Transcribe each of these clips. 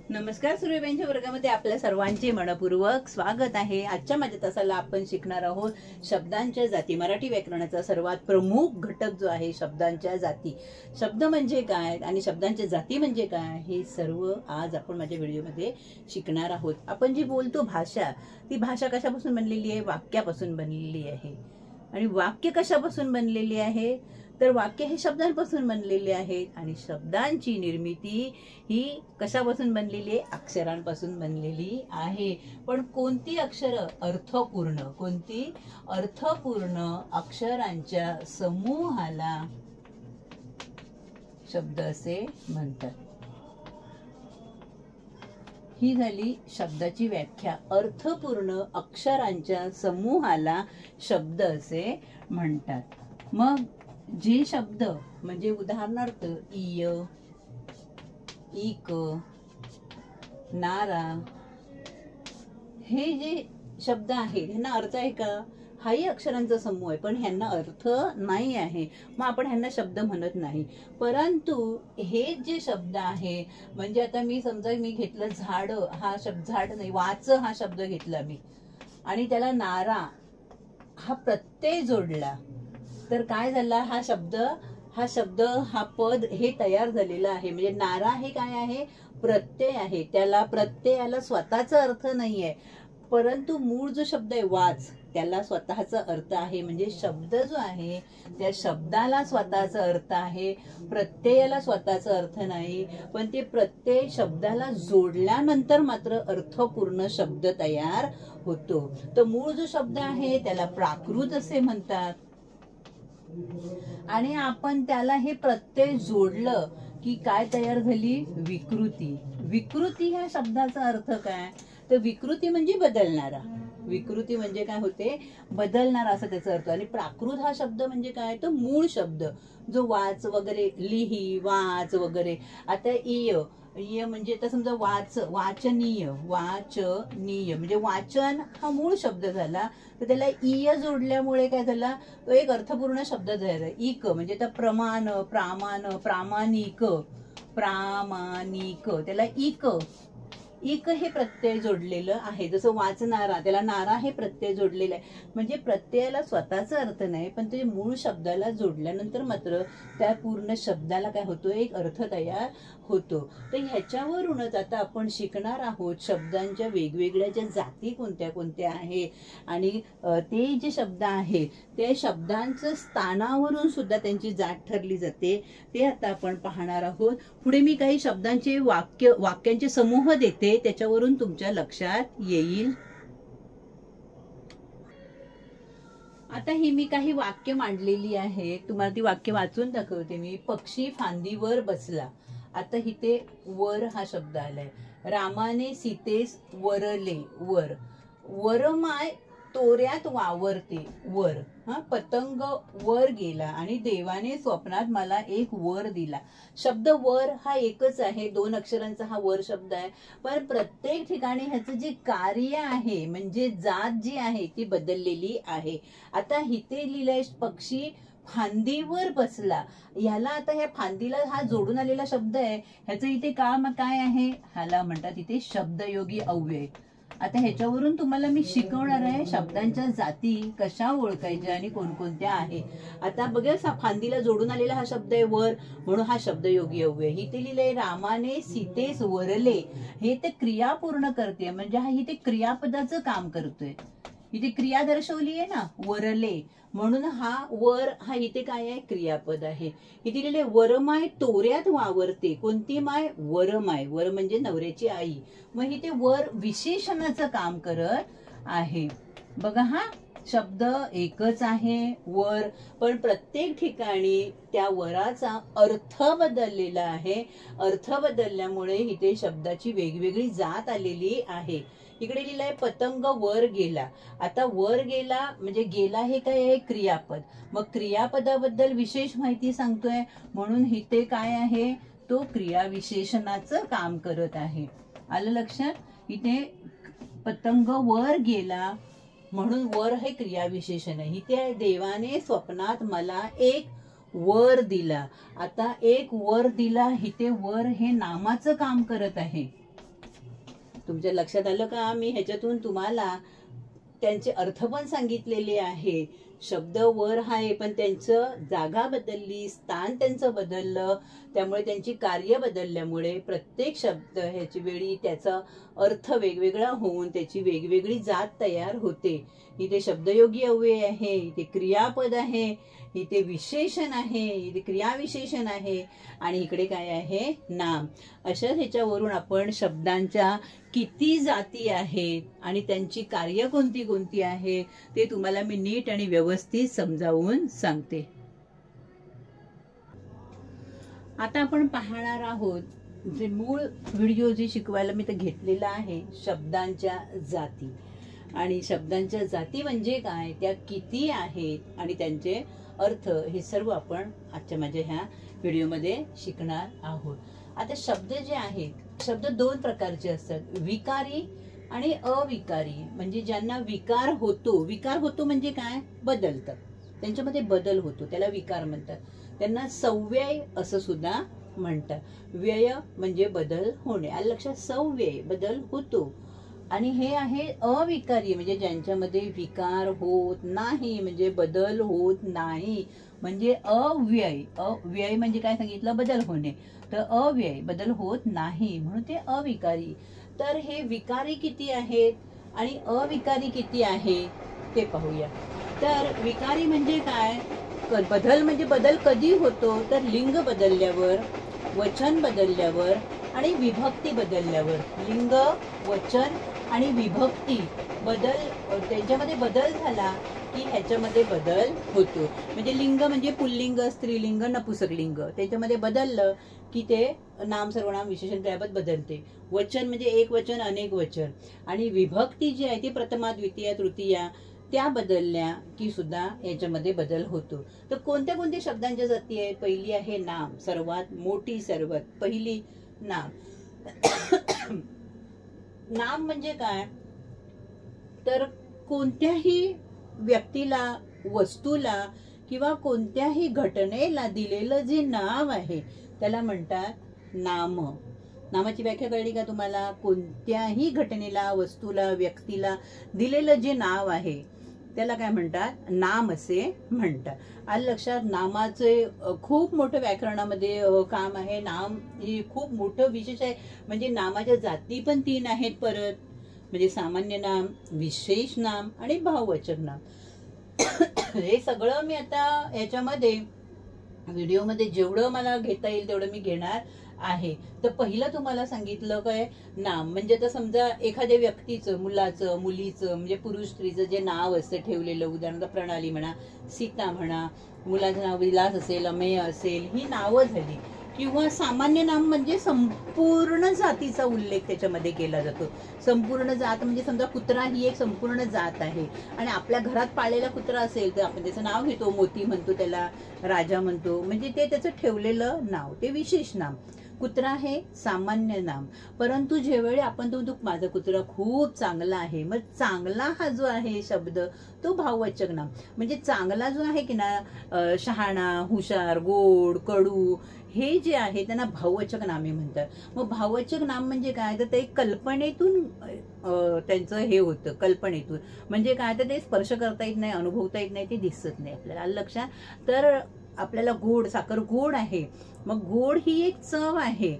नमस्कार. सूर्यबाईंच्या वर्गामध्ये आपल्या सर्वांचे मनपूर्वक स्वागत आहे. आजच्या माझ्या तासाला आपण शिकणार आहोत शब्दांच्या जाती. मराठी व्याकरणाचा सर्वात प्रमुख घटक जो आहे शब्दांच्या जाती. शब्द म्हणजे काय आणि शब्दांच्या जाती म्हणजे काय हे सर्व आज आपण माझ्या व्हिडिओमध्ये शिकणार आहोत. आपण जी बोलतो भाषा, ती भाषा कशापासून बनलेली आहे? वाक्यापासून बनलेली आहे. आणि वाक्य कशापासून बनलेली आहे? तर वाक्य हे शब्दांपासून बनलेले आहेत आणि शब्दांची निर्मिती ही कशापासून बनलेली आहे? अक्षरांपासून बनलेली आहे. पण कोणती अक्षरं? अर्थपूर्ण. कोणती? अर्थपूर्ण अक्षरांच्या समूहाला शब्द असे म्हणतात. ही झाली शब्दाची व्याख्या. अर्थपूर्ण अक्षरांच्या समूहाला शब्द असे म्हणतात. मग जे शब्द म्हणजे उदाहरणार्थ इय, इक, नारा हे जे शब्द आहेत ह्यांना अर्थ आहे का? हाही अक्षरांचा समूह आहे पण ह्यांना अर्थ नाही आहे, मग आपण ह्यांना शब्द म्हणत नाही. परंतु हे जे शब्द आहे म्हणजे आता मी समजा मी घेतलं झाड, हा शब्द झाड नाही, वाच हा शब्द घेतला मी आणि त्याला नारा हा प्रत्यय जोडला तर काय झाला? हा शब्द हा पद हे तयार झालेलं आहे. म्हणजे नारा हे काय आहे? प्रत्यय आहे. त्याला प्रत्ययाला स्वतःचा अर्थ नाहीये, परंतु मूळ जो शब्द आहे वाच त्याला स्वतःचा अर्थ आहे. म्हणजे शब्द जो आहे त्या शब्दाला स्वतःचा अर्थ आहे, प्रत्ययाला स्वतःचा अर्थ नाही. पण ते प्रत्यय शब्दाला जोडल्यानंतर मात्र अर्थपूर्ण शब्द तयार होतो. तर मूळ जो शब्द आहे त्याला प्राकृत असे म्हणतात आणि आपण त्याला हे प्रत्यय जोडलं की काय तयार झाली? विकृती. विकृती ह्या शब्दाचा अर्थ काय? तर विकृती म्हणजे बदलणारा. विकृती म्हणजे काय होते? बदलणारा असा त्याचा अर्थ. आणि प्राकृत हा शब्द म्हणजे काय? तो मूळ शब्द जो वाच वगैरे, लिही, वाच वगैरे. आता इय म्हणजे आता समजा वाच, वाचनीय, वाचनीय म्हणजे वाचन हा मूळ शब्द झाला तर त्याला इय जोडल्यामुळे काय झाला? तो एक अर्थपूर्ण शब्द झाला. इक म्हणजे आता प्रमाण, प्रामाणिक, प्रामाणिक त्याला इक हे प्रत्यय जोडलेलं आहे. जसं वाचणारा त्याला नारा हे प्रत्यय जोडलेलं आहे. म्हणजे प्रत्ययाला स्वतःचा अर्थ नाही पण ते मूळ शब्दाला जोडल्यानंतर मात्र त्या पूर्ण शब्दाला काय होतो? एक अर्थ तयार होतो. तर ह्याच्यावरूनच आता आपण शिकणार आहोत शब्दांच्या वेगवेगळ्या ज्या जाती कोणत्या कोणत्या आहे आणि ते जे शब्द आहे त्या शब्दांचं स्थानावरून सुद्धा त्यांची जात ठरली जाते. ते आता आपण पाहणार आहोत. पुढे मी काही शब्दांचे वाक्यांचे समूह देते, त्याच्यावरून तुमच्या लक्षात येईल. आता ही मी काही वाक्य मांडलेली आहे, तुम्हाला ती वाक्य वाचून दाखवते मी. पक्षी फांदीवर बसला. आता इथे वर हा शब्द आलाय. रामाने सीतेस वरले. वर. वरमाय तोऱ्यात वावरते. वर. पतंग वर गेला आणि देवाने स्वप्नात मला एक वर दिला. शब्द वर हा एकच आहे, 2 अक्षरांचा हा वर शब्द आहे. पण प्रत्येक ठिकाणी ह्याचं जे कार्य आहे म्हणजे जात जी आहे ती बदललेली आहे. आता इथे लिहिलंय पक्षी फांदीवर बसला. ह्याला आता ह्या फांदीला हा जोडून आलेला शब्द आहे, ह्याचं इथे काम काय आहे? ह्याला म्हणतात इथे शब्दयोगी अव्यय. आता ह्याच्यावरून तुम्हाला मी शिकवणार आहे शब्दांच्या जाती कशा ओळखायच्या आणि कोणकोणत्या आहे. आता बघा फांदीला जोडून आलेला हा शब्द आहे वर, म्हणून हा शब्दयोगी अव्यय. इथे लिहिलंय रामाने सीतेस वरले. हे ते क्रिया पूर्ण करते म्हणजे हा इथे क्रियापदाचं काम करतोय. इथे क्रिया दर्शवली आहे ना, वरले, म्हणून हा वर हा इथे काय आहे? क्रियापद आहे. इथे लिहिले वरमाय तोऱ्यात वावरते. कोणती माय? वरमाय. वर म्हणजे नवऱ्याची आई. मग इथे वर विशेषणाचं काम करत आहे. बघा हा शब्द एकच आहे वर, पण प्रत्येक ठिकाणी त्या वराचा अर्थ बदललेला आहे. अर्थ बदलल्यामुळे इथे शब्दाची वेगवेगळी जात आलेली आहे. इकडे लिहिलंय पतंग वर गेला. आता वर गेला म्हणजे गेला हे काय आहे? क्रियापद. मग क्रियापदाबद्दल विशेष माहिती सांगतोय म्हणून इथे काय आहे? तो क्रियाविशेषणाचं काम करत आहे. आलं लक्षात? इथे पतंग वर गेला म्हणून वर हे क्रियाविशेषण आहे. इथे देवाने स्वप्नात मला एक वर दिला. आता एक वर दिला, इथे वर हे नामाचं काम करत आहे. तुमच्या लक्षात आलं का? मी ह्याच्यातून तुम्हाला त्यांचे अर्थ पण सांगितलेले आहे. शब्द वर आहे पण त्यांचं जागा बदलली, स्थान त्यांचं बदललं, त्यामुळे त्यांची कार्य बदलल्यामुळे प्रत्येक शब्द ह्याची वेळी त्याचा अर्थ वेगवेगळा होऊन त्याची वेगवेगळी जात तयार होते. इथे शब्दयोगी अव्यय आहे, इथे क्रियापद आहे, इथे विशेषण आहे, इथे क्रियाविशेषण आहे आणि इकडे काय आहे? नाम. अशा ह्याच्यावरून आपण शब्दांच्या किती जाती आहेत आणि त्यांची कार्य कोणती कोणती आहे ते तुम्हाला मी नीट आणि व्यवस्थित समजावून सांगते. आता आपण पाहणार आहोत जे मूळ व्हिडिओ जे शिकवायला मी तर घेतलेला आहे, शब्दांच्या जाती. आणि शब्दांच्या जाती म्हणजे काय, त्या किती आहेत आणि त्यांचे अर्थ, हे सर्व आपण आजच्या माझ्या ह्या व्हिडिओमध्ये शिकणार आहोत. आता शब्द जे आहेत, शब्द दोन प्रकारचे असतात, विकारी आणि अविकारी. म्हणजे ज्यांना विकार होतो, विकार होतो म्हणजे काय, बदलतात, त्यांच्यामध्ये बदल होतो, त्याला विकार म्हणतात. त्यांना सव्यय असं सुद्धा म्हणतात. व्यय म्हणजे बदल होणे, आलं लक्षात? सव्यय बदल होतो. आणि हे आहे अविकारी, म्हणजे ज्यांच्यामध्ये विकार होत नाही, म्हणजे बदल होत नाही, म्हणजे अव्यय. अव्यय म्हणजे काय सांगितलं, बदल होणे. तर अव्यय बदल होत नाही म्हणून ते अविकारी. तर हे विकारी किती आहेत आणि अविकारी किती आहे ते पाहूया. तर विकारी म्हणजे काय, बदल म्हणजे बदल कधी होतो, तर लिंग बदलल्यावर, वचन बदलल्यावर आणि विभक्ती बदलल्यावर. लिंग, वचन आणि विभक्ती बदल, त्यांच्यामध्ये बदल झाला की ह्याच्यामध्ये बदल होतो. म्हणजे लिंग म्हणजे पुल्लिंग, स्त्रीलिंग, नपुसकलिंग, त्याच्यामध्ये बदललं की ते नाम, सर्वनाम, विशेषण, क्रियापद बदलते. वचन म्हणजे एक वचन, अनेक वचन. आणि विभक्ती जी आहे ती प्रथमा, द्वितीया, तृतीया, त्या बदलल्या की सुद्धा याच्यामध्ये बदल होतो. तर कोणत्या कोणत्या शब्दांच्या जाती आहेत? पहिली आहे नाम, सर्वात मोठी, सर्वात पहिली नाम. नाम म्हणजे काय, तर कोणत्याही व्यक्तीला, वस्तूला किंवा कोणत्याही घटनेला दिलेलं जे नाव आहे त्याला म्हणतात नाम. नामाची व्याख्या कळली का तुम्हाला? कोणत्याही घटनेला, वस्तूला, व्यक्तीला दिलेलं जे नाव आहे त्याला काय म्हणतात? नाम असे म्हणतात. आलं लक्षात? नामाचे खूप मोठं व्याकरणामध्ये काम आहे. नाम हे खूप मोठं विशेष आहे. म्हणजे नामाच्या जाती पण 3 आहेत परत, म्हणजे सामान्य नाम, विशेष नाम आणि भाववाचक नाम. हे सगळं मी आता याच्यामध्ये व्हिडिओमध्ये जेवढं मला घेता येईल तेवढं मी घेणार आहे. तर पहिलं तुम्हाला सांगितलं काय, नाम म्हणजे तर समजा एखाद्या व्यक्तीचं, मुलाचं, मुलीचं, म्हणजे पुरुष स्त्रीचं जे नाव असतं ठेवलेलं, उदाहरणार्थ प्रणाली म्हणा, सीता म्हणा, मुलाचं नाव विलास असेल, अमेय असेल, ही नावं झाली. किंवा सामान्य नाम म्हणजे संपूर्ण जातीचा उल्लेख त्याच्यामध्ये केला जातो. संपूर्ण जात म्हणजे समजा कुत्रा ही एक संपूर्ण जात आहे आणि आपल्या घरात पाळलेला कुत्रा असेल तर आपण त्याचं नाव घेतो, मोती म्हणतो त्याला, राजा म्हणतो, म्हणजे ते त्याचं ठेवलेलं नाव, ते विशेष नाम. कुत्रा हे सामान्य नाम. परंतु ज्यावेळी आपण तो माझा कुत्रा खूप चांगला आहे, मग चांगला हा जो आहे शब्द तो भाववाचक नाम. म्हणजे चांगला जो आहे की ना, शहाणा, हुशार, गोड, कडू, हे जे आहे त्यांना भाववाचक नामे म्हणतात. मग भाववाचक नाम म्हणजे काय, तर ते कल्पनेतून त्यांचं हे होतं, कल्पनेतून. म्हणजे काय, तर ते स्पर्श करता येत नाही, अनुभवता येत नाही, ते दिसत नाही आपल्याला. आलं लक्षात? तर आपल्याला गोड, साखर गोड आहे, मग गोड ही एक चव आहे,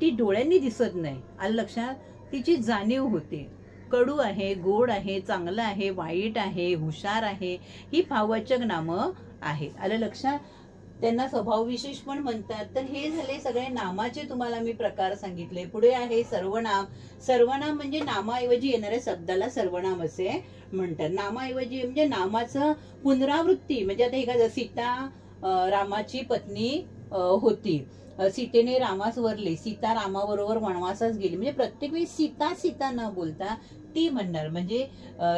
ती डोळ्यांनी दिसत नाही. आलं लक्षात? तिची जाणीव होते. कडू आहे, गोड आहे, चांगलं आहे, वाईट आहे, हुशार आहे, ही भाववाचक नामं आहेत. आलं लक्षात? त्यांना स्वभाव विशेष पण म्हणतात. तर हे झाले सगळे नामाचे तुम्हाला मी प्रकार सांगितले. पुढे आहे सर्वनाम. सर्वनाम म्हणजे नामाऐवजी येणाऱ्या शब्दाला सर्वनाम असे म्हणतात. नामाऐवजी म्हणजे नामाचं पुनरावृत्ती. म्हणजे आता एखादं सीता रामाची पत्नी होती, सीतेने रामास वरले, सीता रामाबरोबर वनवासास गेली, म्हणजे प्रत्येक वेळी सीता सीता न बोलता ती म्हणणार. म्हणजे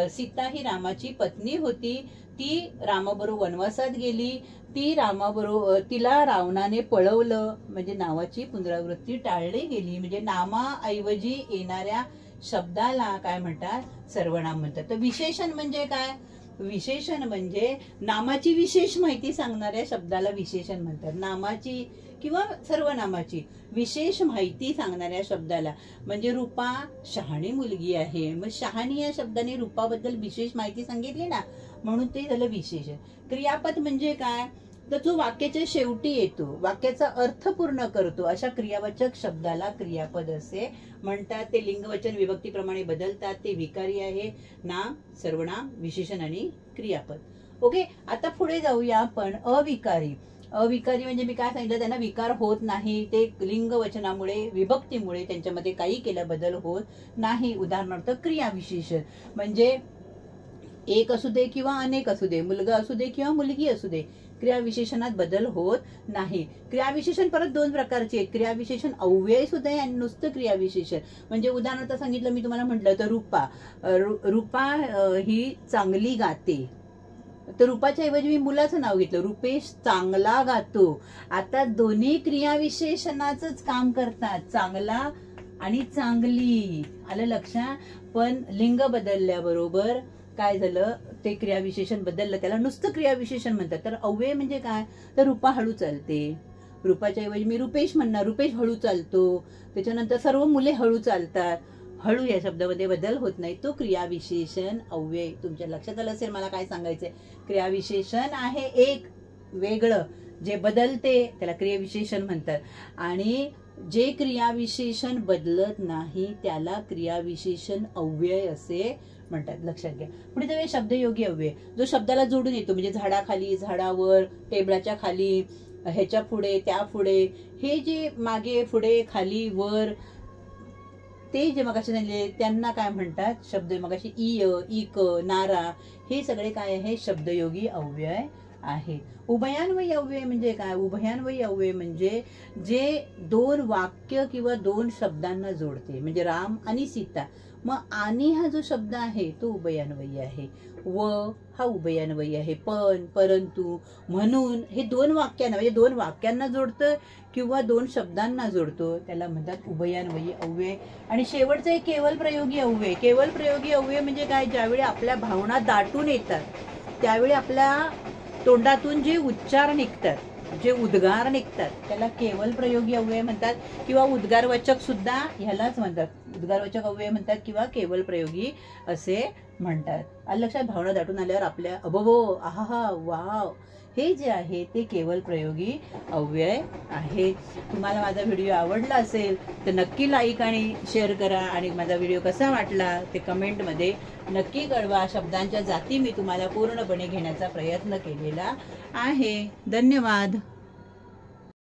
सीता ही रामाची पत्नी होती, ती रामाबरोबर वनवासात गेली, ती रामाबरोबर, तिला रावणाने पळवलं, म्हणजे नावाची पुनरावृत्ती टाळली गेली. म्हणजे नामाऐवजी येणाऱ्या शब्दाला काय म्हणतात? सर्वनाम म्हणतात. तर विशेषण म्हणजे काय, विशेषण म्हणजे नामाची विशेष माहिती सांगणाऱ्या शब्दाला विशेषण म्हणतात. नामाची किंवा सर्वनामाची विशेष माहिती सांगणाऱ्या शब्दाला, म्हणजे रूपा शहाणी मुलगी आहे, मग शहाणी या शब्दाने रूपाबद्दल विशेष माहिती सांगितली ना, म्हणून ते झालं विशेषण. क्रियापद म्हणजे काय, तर जो वाक्याच्या शेवटी येतो, वाक्याचा अर्थ पूर्ण करतो, अशा क्रियावाचक शब्दाला क्रियापद असे म्हणतात. ते लिंगवचन विभक्तीप्रमाणे बदलतात. ते विकारी आहे. नाम, सर्वनाम, विशेषण आणि क्रियापद. ओके, आता पुढे जाऊया आपण. अविकारी. अविकारी म्हणजे मी काय सांगितलं, त्यांना विकार होत नाही. ते लिंगवचनामुळे विभक्तीमुळे त्यांच्यामध्ये काही केला बदल होत नाही. उदाहरणार्थ क्रियाविशेषण म्हणजे एक असू दे किंवा अनेक असू दे, मुलगा असू दे किंवा मुलगी असू दे, क्रियाविशेषणात बदल होत नाही. क्रियाविशेषण परत दोन प्रकारचे आहेत. क्रियाविशेषण अव्यय सुद्धा आहे आणि नुसतं क्रियाविशेषण. म्हणजे उदाहरणार्थ सांगितलं मी तुम्हाला म्हटलं तर रूपा ही चांगली गाते, तर रूपाच्या ऐवजी मी मुलाचं नाव घेतलं, रुपेश चांगला गातो. आता दोन्ही क्रियाविशेषणाचंच काम करतात, चांगला आणि चांगली. आलं लक्षात. पण लिंग बदलल्याबरोबर काय झालं, ते क्रियाविशेषण बदललं, त्याला नुसतं क्रियाविशेषण म्हणतात. तर अव्यय म्हणजे काय, तर रूपा हळू चालते, रूपाच्या ऐवजी मी रुपेश म्हणणार, रुपेश हळू चालतो. त्याच्यानंतर सर्व मुले हळू चालतात. हळू या शब्दामध्ये बदल होत नाही, तो क्रियाविशेषण अव्यय. तुमच्या लक्षात आलं असेल मला काय सांगायचंय. क्रियाविशेषण आहे एक वेगळं, जे बदलते त्याला क्रियाविशेषण म्हणतात, आणि जे क्रियाविशेषण बदलत नाही त्याला क्रियाविशेषण अव्यय असे म्हणतात. लक्षात घ्या. पुढे जाऊया शब्दयोगी अव्यय. जो शब्दाला जोडून येतो, म्हणजे झाडाखाली, झाडावर, टेबलाच्या खाली, ह्याच्या पुढे, त्या पुढे, हे जे मागे, पुढे, खाली, वर, ते जे मगाशी झाले त्यांना काय म्हणतात, शब्द. मगाशी इय, इक, नारा, हे सगळे काय आहे, शब्दयोगी अव्यय आहे. उभयान्वयी अव्यय म्हणजे काय, उभयान्वयी अव्यय म्हणजे जे दोन वाक्य किंवा दोन शब्दांना जोडते. म्हणजे राम आणि सीता, मग आणि हा जो शब्द आहे तो उभयान्वयी आहे. व हा उभयान्वयी आहे. पण, परंतु, म्हणून हे दोन वाक्यांना, म्हणजे दोन वाक्यांना जोडतं किंवा दोन शब्दांना जोडतो, त्याला म्हणतात उभयान्वयी अव्यय. आणि शेवटचं आहे केवल प्रयोगी अव्यय. केवल प्रयोगी अव्यय म्हणजे काय, ज्यावेळी आपल्या भावना दाटून येतात, त्यावेळी आपल्या तोंडातून जे उच्चार निघतात, जे उद्गार निघतात, त्याला केवल प्रयोगी अव्यय म्हणतात. किंवा उद्गारवाचक सुद्धा ह्यालाच म्हणतात, उद्गारवाचक अव्यय म्हणतात किंवा केवल प्रयोगी असे म्हणतात. लक्षात. भावना दाटून आल्यावर आपल्या अबो, आहा, वाव, हे जे आहे ते केवल प्रयोगी अव्यय आहे. तुम्हाला माझा व्हिडिओ आवडला असेल तर नक्की लाईक आणि शेअर करा, आणि माझा व्हिडिओ कसा वाटला ते कमेंटमध्ये नक्की कळवा. शब्दांच्या जाती मी तुम्हाला पूर्णपणे घेण्याचा प्रयत्न केलेला आहे. धन्यवाद.